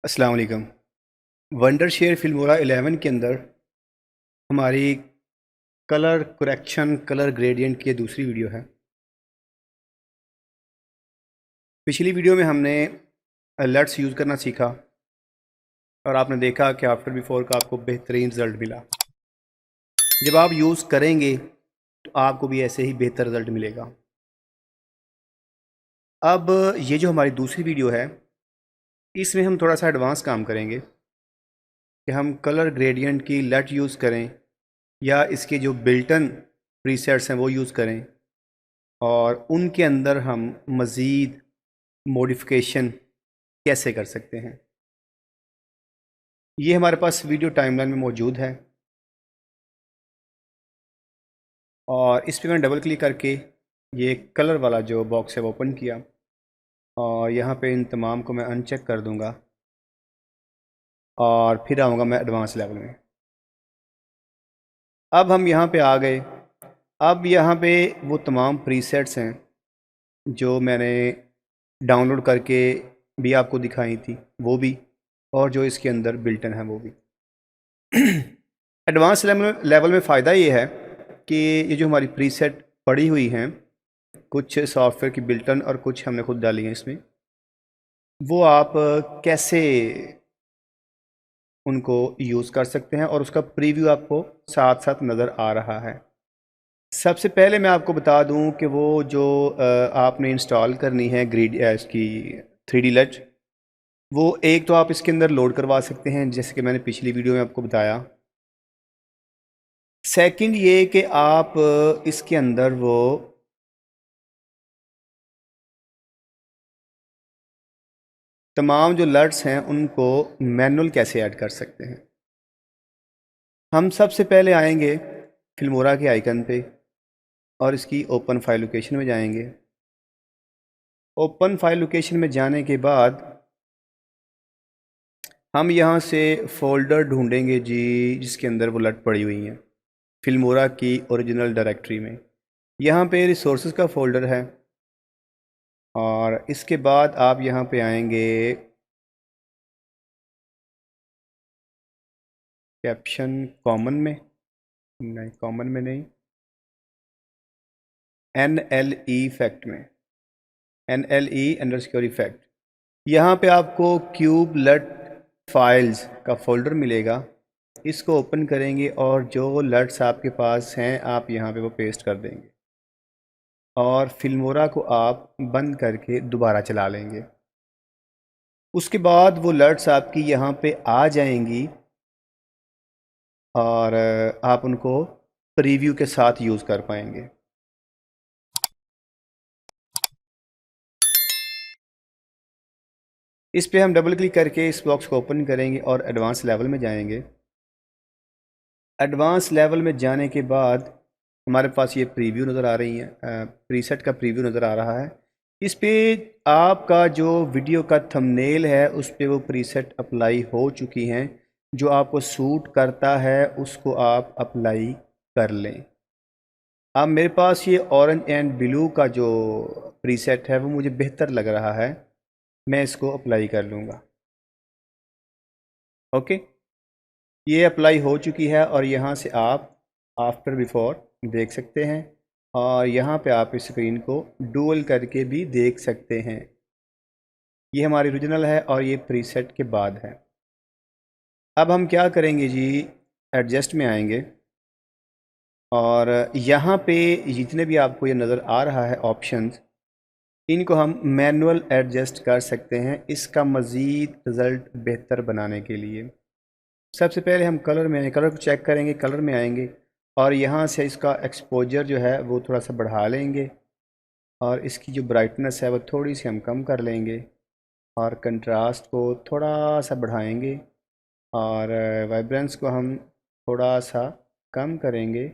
अस्सलाम वालेकुम। Wonder share Filmora 11 के अंदर हमारी कलर करेक्शन कलर ग्रेडियंट की ये दूसरी वीडियो है। पिछली वीडियो में हमने अलर्ट्स यूज़ करना सीखा और आपने देखा कि आफ्टर बिफोर का आपको बेहतरीन रिज़ल्ट मिला। जब आप यूज़ करेंगे तो आपको भी ऐसे ही बेहतर रिज़ल्ट मिलेगा। अब ये जो हमारी दूसरी वीडियो है, इसमें हम थोड़ा सा एडवांस काम करेंगे कि हम कलर ग्रेडियंट की लट यूज़ करें या इसके जो बिल्टन प्रीसेट्स हैं वो यूज़ करें और उनके अंदर हम मज़ीद मॉडिफिकेशन कैसे कर सकते हैं। ये हमारे पास वीडियो टाइमलाइन में मौजूद है और इस पर मैंने डबल क्लिक करके ये कलर वाला जो बॉक्स है वो ओपन किया और यहाँ पे इन तमाम को मैं अनचेक कर दूँगा और फिर आऊँगा मैं एडवांस लेवल में। अब हम यहाँ पे आ गए। अब यहाँ पे वो तमाम प्रीसेट्स हैं जो मैंने डाउनलोड करके भी आपको दिखाई थी, वो भी, और जो इसके अंदर बिल्टन है वो भी। एडवांस लेवल में फ़ायदा ये है कि ये जो हमारी प्रीसेट पड़ी हुई हैं, कुछ सॉफ्टवेयर की बिल्टन और कुछ हमने खुद डाली हैं इसमें, वो आप कैसे उनको यूज़ कर सकते हैं और उसका प्रीव्यू आपको साथ साथ नज़र आ रहा है। सबसे पहले मैं आपको बता दूं कि वो जो आपने इंस्टॉल करनी है ग्रीड इसकी 3D लट, वो एक तो आप इसके अंदर लोड करवा सकते हैं जैसे कि मैंने पिछली वीडियो में आपको बताया। सेकंड ये कि आप इसके अंदर वो तमाम जो लट्स हैं उनको मैनुअल कैसे ऐड कर सकते हैं। हम सबसे पहले आएंगे फिल्मोरा के आइकन पे और इसकी ओपन फाइल लोकेशन में जाएंगे। ओपन फाइल लोकेशन में जाने के बाद हम यहाँ से फ़ोल्डर ढूंढेंगे जी जिसके अंदर वो लट पड़ी हुई हैं फिल्मोरा की ओरिजिनल डायरेक्टरी में। यहाँ पे रिसोर्सेज का फ़ोल्डर है और इसके बाद आप यहाँ पे आएंगे कैप्शन कॉमन में, नहीं कॉमन में नहीं, NLE इफेक्ट में, NLE इफेक्ट। यहाँ पे आपको क्यूब लट फाइल्स का फ़ोल्डर मिलेगा। इसको ओपन करेंगे और जो लट्स आपके पास हैं आप यहाँ पे वो पेस्ट कर देंगे और फिल्मोरा को आप बंद करके दोबारा चला लेंगे। उसके बाद वो लट्स आपकी यहाँ पे आ जाएंगी और आप उनको प्रीव्यू के साथ यूज़ कर पाएंगे। इस पे हम डबल क्लिक करके इस बॉक्स को ओपन करेंगे और एडवांस लेवल में जाएंगे। एडवांस लेवल में जाने के बाद हमारे पास ये प्रीव्यू नज़र आ रही है, प्रीसेट का प्रीव्यू नज़र आ रहा है। इस पे आपका जो वीडियो का थंबनेल है उस पे वो प्रीसेट अप्लाई हो चुकी हैं। जो आपको सूट करता है उसको आप अप्लाई कर लें। अब मेरे पास ये ऑरेंज एंड ब्लू का जो प्रीसेट है वो मुझे बेहतर लग रहा है, मैं इसको अप्लाई कर लूँगा। ओके, ये अप्लाई हो चुकी है और यहाँ से आप आफ्टर बिफोर देख सकते हैं और यहाँ पे आप इस स्क्रीन को डुअल करके भी देख सकते हैं। ये हमारी ओरिजिनल है और ये प्रीसेट के बाद है। अब हम क्या करेंगे जी, एडजस्ट में आएंगे और यहाँ पे जितने भी आपको ये नज़र आ रहा है ऑप्शंस, इनको हम मैनुअल एडजस्ट कर सकते हैं इसका मज़ीद रिज़ल्ट बेहतर बनाने के लिए। सबसे पहले हम कलर में आएंगे, कलर को चेक करेंगे, कलर में आएंगे और यहाँ से इसका एक्सपोजर जो है वो थोड़ा सा बढ़ा लेंगे और इसकी जो ब्राइटनेस है वो थोड़ी सी हम कम कर लेंगे और कंट्रास्ट को थोड़ा सा बढ़ाएंगे और वाइब्रेंस को हम थोड़ा सा कम करेंगे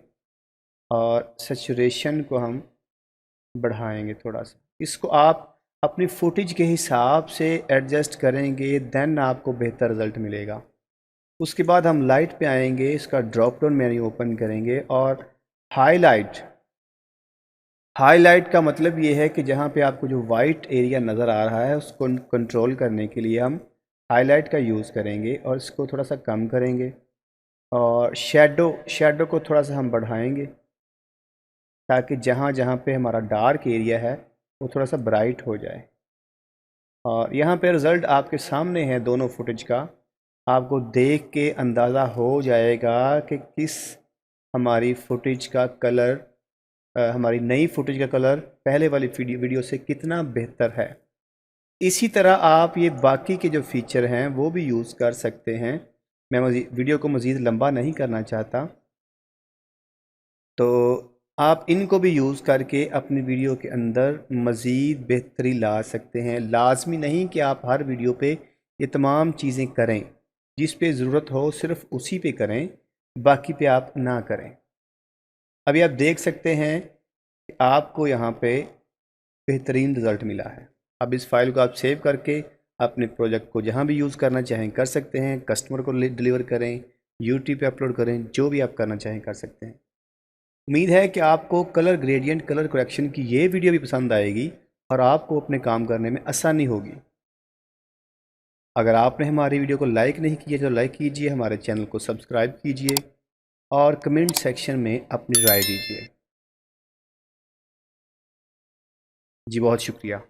और सैचुरेशन को हम बढ़ाएंगे थोड़ा सा। इसको आप अपनी फुटेज के हिसाब से एडजस्ट करेंगे, देन आपको बेहतर रिज़ल्ट मिलेगा। उसके बाद हम लाइट पे आएंगे, इसका ड्रॉप डाउन मेन्यू ओपन करेंगे और हाईलाइट। हाईलाइट का मतलब ये है कि जहाँ पे आपको जो वाइट एरिया नज़र आ रहा है उसको कंट्रोल करने के लिए हम हाईलाइट का यूज़ करेंगे और इसको थोड़ा सा कम करेंगे और शेडो को थोड़ा सा हम बढ़ाएंगे ताकि जहाँ जहाँ पे हमारा डार्क एरिया है वो थोड़ा सा ब्राइट हो जाए। और यहाँ पे रिज़ल्ट आपके सामने है दोनों फुटेज का। आपको देख के अंदाज़ा हो जाएगा कि किस हमारी फुटेज का कलर हमारी नई फुटेज का कलर पहले वाली वीडियो से कितना बेहतर है। इसी तरह आप ये बाकी के जो फीचर हैं वो भी यूज़ कर सकते हैं। मैं वीडियो को मज़ीद लंबा नहीं करना चाहता, तो आप इनको भी यूज़ करके अपनी वीडियो के अंदर मज़ीद बेहतरी ला सकते हैं। लाजमी नहीं कि आप हर वीडियो पे ये तमाम चीज़ें करें, जिस पे ज़रूरत हो सिर्फ उसी पे करें, बाकी पे आप ना करें। अभी आप देख सकते हैं कि आपको यहाँ पे बेहतरीन रिज़ल्ट मिला है। अब इस फाइल को आप सेव करके अपने प्रोजेक्ट को जहाँ भी यूज़ करना चाहें कर सकते हैं। कस्टमर को डिलीवर करें, यूट्यूब पे अपलोड करें, जो भी आप करना चाहें कर सकते हैं। उम्मीद है कि आपको कलर ग्रेडियंट कलर करेक्शन की ये वीडियो भी पसंद आएगी और आपको अपने काम करने में आसानी होगी। अगर आपने हमारी वीडियो को लाइक नहीं किया तो लाइक कीजिए, हमारे चैनल को सब्सक्राइब कीजिए और कमेंट सेक्शन में अपनी राय दीजिए। जी बहुत शुक्रिया।